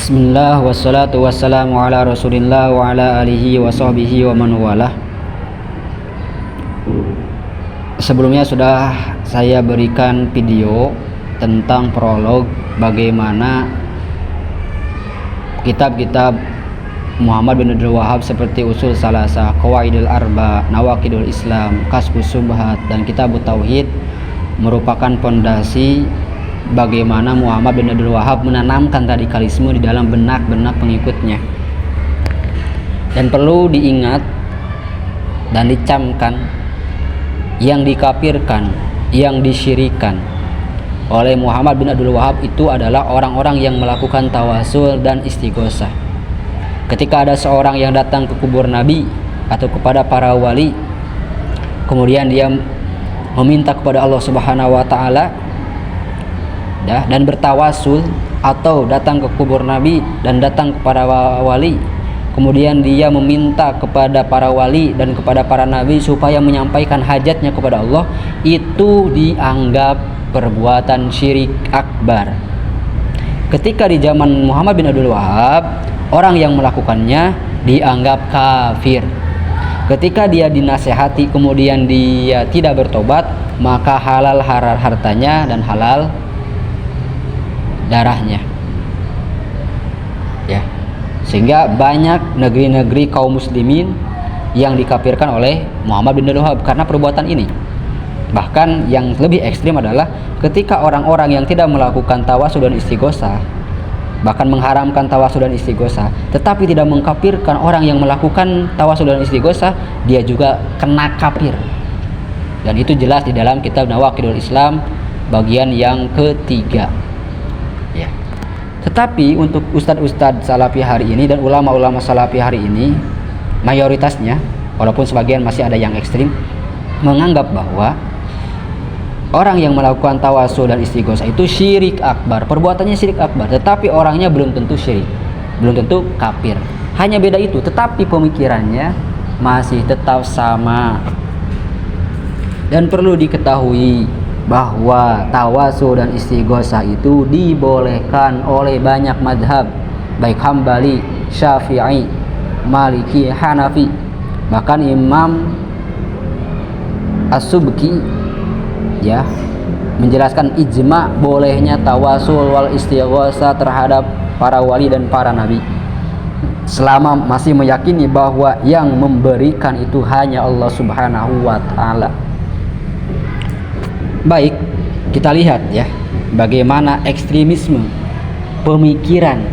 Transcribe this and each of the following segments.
Bismillah wassalatu wassalamu ala rasulillah wa ala alihi wa sahbihi wa man walah. Sebelumnya sudah saya berikan video tentang prolog bagaimana kitab-kitab Muhammad bin Abdul Wahhab seperti Usul Salasah, Qawaidul Arba, Nawaqidul Islam, Kashfus Subhat, dan Kitabut Tauhid merupakan pondasi bagaimana Muhammad bin Abdul Wahhab menanamkan radikalisme di dalam benak-benak pengikutnya. Dan perlu diingat dan dicamkan, yang dikafirkan, yang disyirikan oleh Muhammad bin Abdul Wahhab itu adalah orang-orang yang melakukan tawasul dan istighosah. Ketika ada seorang yang datang ke kubur Nabi atau kepada para wali, kemudian dia meminta kepada Allah Subhanahu wa taala dan bertawasul, atau datang ke kubur Nabi dan datang kepada wali, kemudian dia meminta kepada para wali dan kepada para nabi supaya menyampaikan hajatnya kepada Allah, itu dianggap perbuatan syirik akbar. Ketika di zaman Muhammad bin Abdul Wahhab, orang yang melakukannya dianggap kafir. Ketika dia dinasehati kemudian dia tidak bertobat, maka halal hartanya dan halal darahnya, ya. Sehingga banyak negeri-negeri kaum muslimin yang dikafirkan oleh Muhammad bin Abdul Wahhab karena perbuatan ini. Bahkan yang lebih ekstrim adalah ketika orang-orang yang tidak melakukan tawasul dan istighosah, bahkan mengharamkan tawasul dan istighosah, tetapi tidak mengkafirkan orang yang melakukan tawasul dan istighosah, dia juga kena kafir. Dan itu jelas di dalam kitab Nawaqidul Islam bagian yang ketiga. Ya. Tetapi untuk ustadz-ustadz salafi hari ini dan ulama-ulama salafi hari ini, mayoritasnya, walaupun sebagian masih ada yang ekstrim, menganggap bahwa orang yang melakukan tawasul dan istighosah itu syirik akbar, perbuatannya syirik akbar, tetapi orangnya belum tentu syirik, belum tentu kafir. Hanya beda itu, tetapi pemikirannya masih tetap sama. Dan perlu diketahui bahwa tawasul dan istighosah itu dibolehkan oleh banyak madhab, baik Hambali, Syafi'i, Maliki, Hanafi. Bahkan Imam As-Subki, ya, menjelaskan ijma bolehnya tawasul wal istighosah terhadap para wali dan para nabi, selama masih meyakini bahwa yang memberikan itu hanya Allah Subhanahu wa taala. Baik, kita lihat ya bagaimana ekstremisme pemikiran,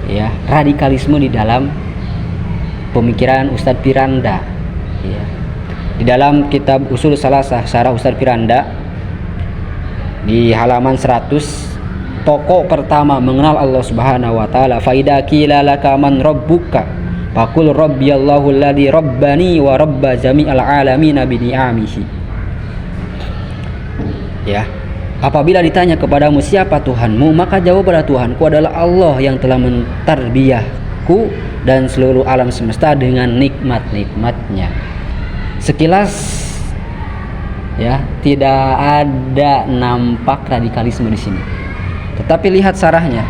ya, radikalisme di dalam pemikiran Ustadz Piranda, ya. Di dalam kitab Usul Salasah syarah Ustadz Piranda di halaman 100, pokok pertama mengenal Allah Subhanahu wa taala, fa idza qila laka man rabbuka faqul rabbiyallahu alladzi rabbani wa rabba jami'al alamin bi ni'amihi. Ya, apabila ditanya kepadamu siapa Tuhanmu, maka jawablah Tuhanku adalah Allah yang telah mentarbiyahku dan seluruh alam semesta dengan nikmat-nikmatnya. Sekilas, ya, tidak ada nampak radikalisme di sini. Tetapi lihat sarahnya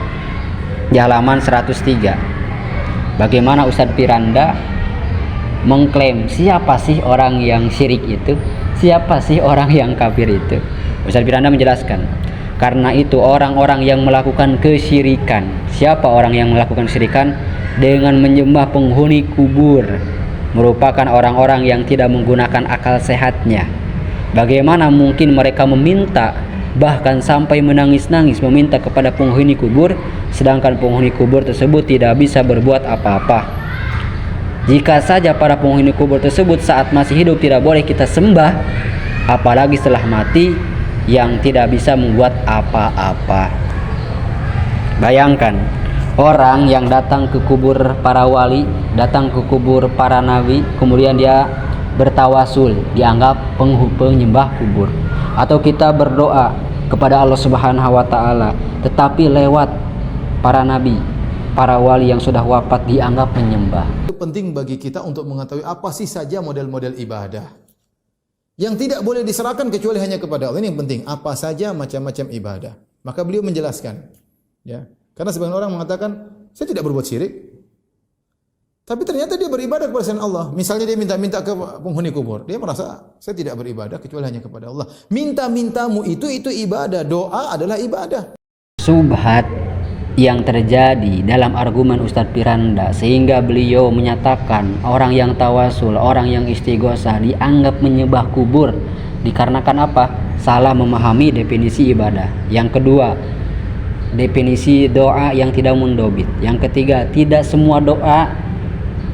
di halaman 103. Bagaimana Ustadz Piranda mengklaim siapa sih orang yang syirik itu, siapa sih orang yang kafir itu. Ustadz Piranda menjelaskan, karena itu orang-orang yang melakukan kesyirikan, siapa orang yang melakukan kesyirikan dengan menyembah penghuni kubur, merupakan orang-orang yang tidak menggunakan akal sehatnya. Bagaimana mungkin mereka meminta, bahkan sampai menangis-nangis meminta kepada penghuni kubur, sedangkan penghuni kubur tersebut tidak bisa berbuat apa-apa. Jika saja para penghuni kubur tersebut saat masih hidup tidak boleh kita sembah, apalagi setelah mati yang tidak bisa membuat apa-apa. Bayangkan orang yang datang ke kubur para wali, datang ke kubur para nabi, kemudian dia bertawasul, dianggap penyembah kubur. Atau kita berdoa kepada Allah Subhanahu wa taala, tetapi lewat para nabi, para wali yang sudah wafat dianggap penyembah. Itu penting bagi kita untuk mengetahui apa sih saja model-model ibadah yang tidak boleh diserahkan kecuali hanya kepada Allah. Ini yang penting, apa saja macam-macam ibadah. Maka beliau menjelaskan, ya. Karena sebagian orang mengatakan saya tidak berbuat syirik. Tapi ternyata dia beribadah kepada selain Allah. Misalnya dia minta-minta ke penghuni kubur. Dia merasa saya tidak beribadah kecuali hanya kepada Allah. Minta-mintamu itu ibadah. Doa adalah ibadah. Subhat yang terjadi dalam argumen Ustadz Piranda sehingga beliau menyatakan orang yang tawasul, orang yang istighosah dianggap menyembah kubur dikarenakan apa? Salah memahami definisi ibadah. Yang kedua, definisi doa yang tidak mundobit. Yang ketiga, tidak semua doa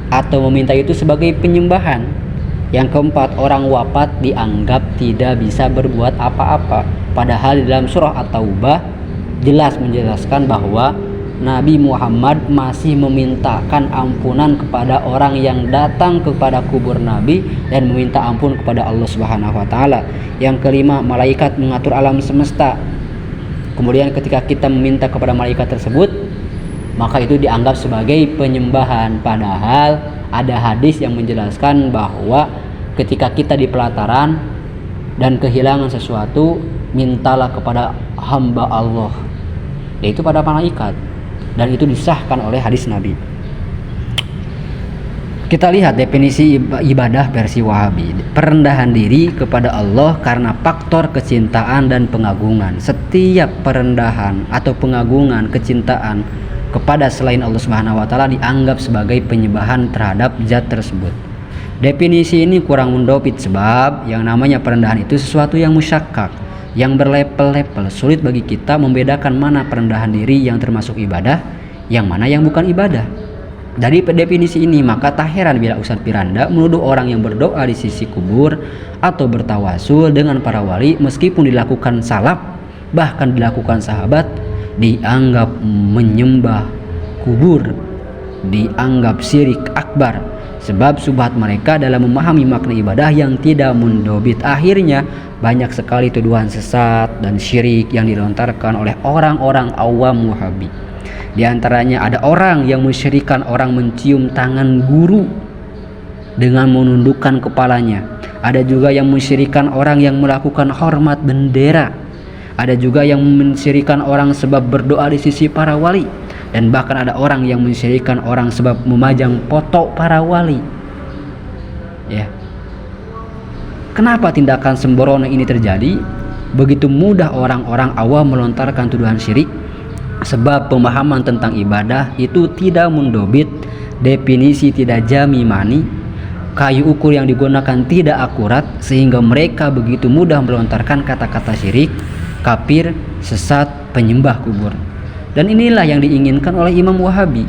atau meminta itu sebagai penyembahan. Yang keempat, orang wafat dianggap tidak bisa berbuat apa-apa, padahal di dalam surah At-Taubah jelas menjelaskan bahwa Nabi Muhammad masih memintakan ampunan kepada orang yang datang kepada kubur Nabi dan meminta ampun kepada Allah Subhanahu wa taala. Yang kelima, malaikat mengatur alam semesta. Kemudian ketika kita meminta kepada malaikat tersebut, maka itu dianggap sebagai penyembahan, padahal ada hadis yang menjelaskan bahwa ketika kita di pelataran dan kehilangan sesuatu, mintalah kepada hamba Allah, yaitu pada malaikat, dan itu disahkan oleh hadis Nabi. Kita lihat definisi ibadah versi Wahabi. Perendahan diri kepada Allah karena faktor kecintaan dan pengagungan. Setiap perendahan atau pengagungan, kecintaan kepada selain Allah Subhanahu wa taala dianggap sebagai penyembahan terhadap zat tersebut. Definisi ini kurang mendopit sebab yang namanya perendahan itu sesuatu yang musyakkak, yang berlevel-level. Sulit bagi kita membedakan mana perendahan diri yang termasuk ibadah, yang mana yang bukan ibadah. Dari definisi ini maka tak heran bila Ustadz Piranda menuduh orang yang berdoa di sisi kubur atau bertawasul dengan para wali meskipun dilakukan salaf, bahkan dilakukan sahabat, dianggap menyembah kubur, dianggap syirik akbar, sebab subhat mereka dalam memahami makna ibadah yang tidak mundobit. Akhirnya banyak sekali tuduhan sesat dan syirik yang dilontarkan oleh orang-orang awam Wahabi. Di antaranya ada orang yang mensyirikan orang mencium tangan guru dengan menundukkan kepalanya. Ada juga yang mensyirikan orang yang melakukan hormat bendera. Ada juga yang mensyirikan orang sebab berdoa di sisi para wali. Dan bahkan ada orang yang mensyirikan orang sebab memajang foto para wali. Ya. Kenapa tindakan sembrono ini terjadi? Begitu mudah orang-orang awam melontarkan tuduhan syirik, sebab pemahaman tentang ibadah itu tidak mundobit, definisi tidak jamimani, kayu ukur yang digunakan tidak akurat, sehingga mereka begitu mudah melontarkan kata-kata syirik, kafir, sesat, penyembah kubur. Dan inilah yang diinginkan oleh Imam Wahabi.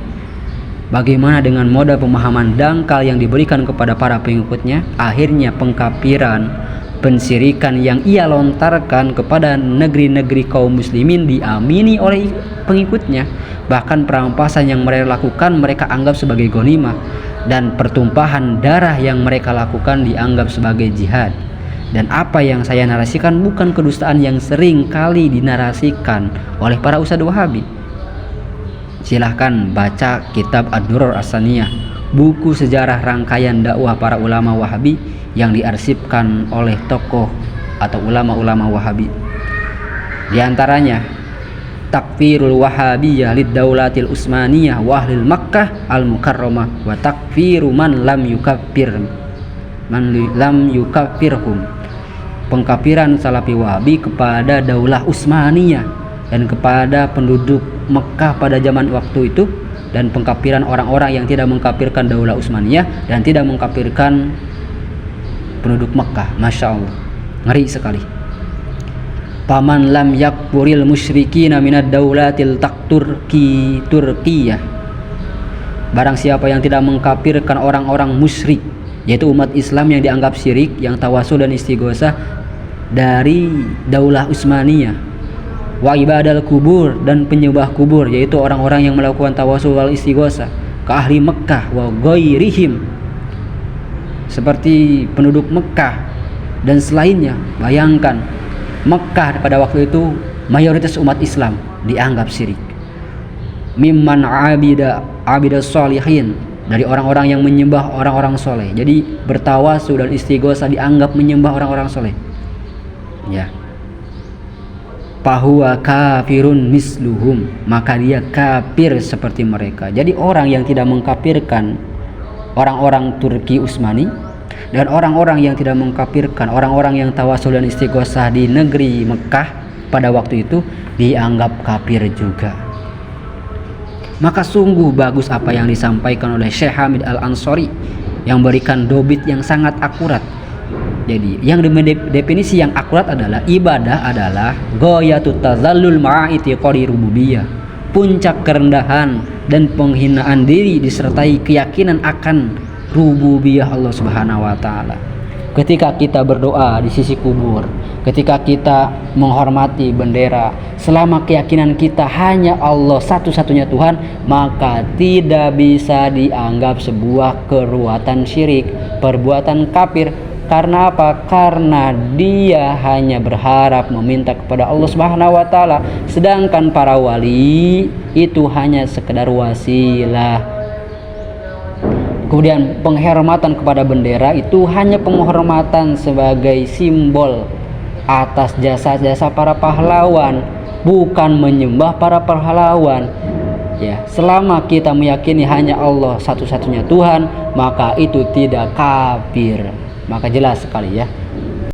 Bagaimana dengan moda pemahaman dangkal yang diberikan kepada para pengikutnya? Akhirnya pengkafiran, pensyirikan yang ia lontarkan kepada negeri-negeri kaum muslimin diamini oleh pengikutnya. Bahkan perampasan yang mereka lakukan mereka anggap sebagai ghanimah, dan pertumpahan darah yang mereka lakukan dianggap sebagai jihad. Dan apa yang saya narasikan bukan kedustaan yang sering kali dinarasikan oleh para ustadz Wahabi. Silahkan baca kitab Ad-Durar As-Saniyah, buku sejarah rangkaian dakwah para ulama Wahabi yang diarsipkan oleh tokoh atau ulama-ulama Wahabi. Di antaranya Takfirul Wahabiyah lid-Daulatil Utsmaniyah wa Ahlil Makkah al-Mukarramah wa takfiru man lam yukaffirhum. Pengkafiran Salafi Wahabi kepada Daulah Utsmaniyah dan kepada penduduk Mekah pada zaman waktu itu, dan pengkafiran orang-orang yang tidak mengkafirkan Daulah Utsmaniyah dan tidak mengkafirkan penduduk Mekah. Masya Allah, ngeri sekali. Paman lam yakfuril musyrikina minad daulatil Turkiyah. Barang siapa yang tidak mengkafirkan orang-orang musyrik, yaitu umat Islam yang dianggap syirik, yang tawasul dan istighosah dari Daulah Utsmaniyah, wa ibadal kubur, dan penyembah kubur, yaitu orang-orang yang melakukan tawasul wal istighosah ke ahli Mekah wa ghairihim, seperti penduduk Mekah dan selainnya. Bayangkan, Mekah pada waktu itu mayoritas umat Islam dianggap syirik. Mimman abida sholihin, dari orang-orang yang menyembah orang-orang soleh. Jadi bertawasul dan istighosah dianggap menyembah orang-orang soleh. Ya. fahuwa kafirun misluhum, maka dia kafir seperti mereka. Jadi orang yang tidak mengkafirkan orang-orang Turki Utsmani dan orang-orang yang tidak mengkafirkan orang-orang yang tawasul dan istighosah di negeri Mekah pada waktu itu dianggap kafir juga. Maka sungguh bagus apa yang disampaikan oleh Syekh Hamid Al-Ansori yang berikan dobit yang sangat akurat. Jadi yang definisi yang akurat adalah ibadah adalah ghayatut tazallul ma'itiqadi rububiyah, puncak kerendahan dan penghinaan diri disertai keyakinan akan rububiyah Allah Subhanahu wa taala. Ketika kita berdoa di sisi kubur, ketika kita menghormati bendera, selama keyakinan kita hanya Allah satu-satunya Tuhan, maka tidak bisa dianggap sebuah perbuatan syirik, perbuatan kafir. Karena apa? Karena dia hanya berharap meminta kepada Allah Subhanahu wa taala, sedangkan para wali itu hanya sekedar wasilah. Kemudian penghormatan kepada bendera itu hanya penghormatan sebagai simbol atas jasa-jasa para pahlawan, bukan menyembah para pahlawan. Ya, selama kita meyakini hanya Allah satu-satunya Tuhan, maka itu tidak kafir. Maka jelas sekali ya,